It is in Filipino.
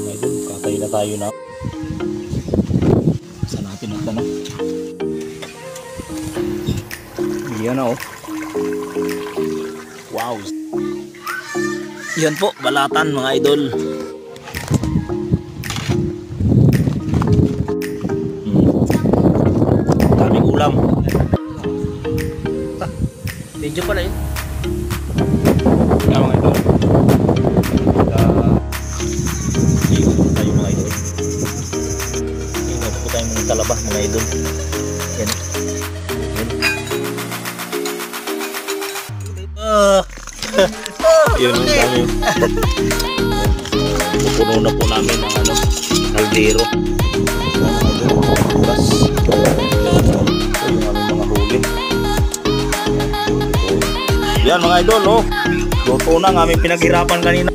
Idol, kakay na tayo na. Saan natin ang tanong? Yan na oh. Wow. Yan po, balatan mga idol. Daming ulam. Medyo pala yun. Yan mga idol. Ikot tayo mga idol. Ikot po tayo mga talaba mga idol. Yan. Yan. Yun ang dami. Pupuno na po namin ang ano, kaldero. Oras. Yung aming mga huli. Yan mga idol, oh. Luto na ang aming pinaghirapan kanina.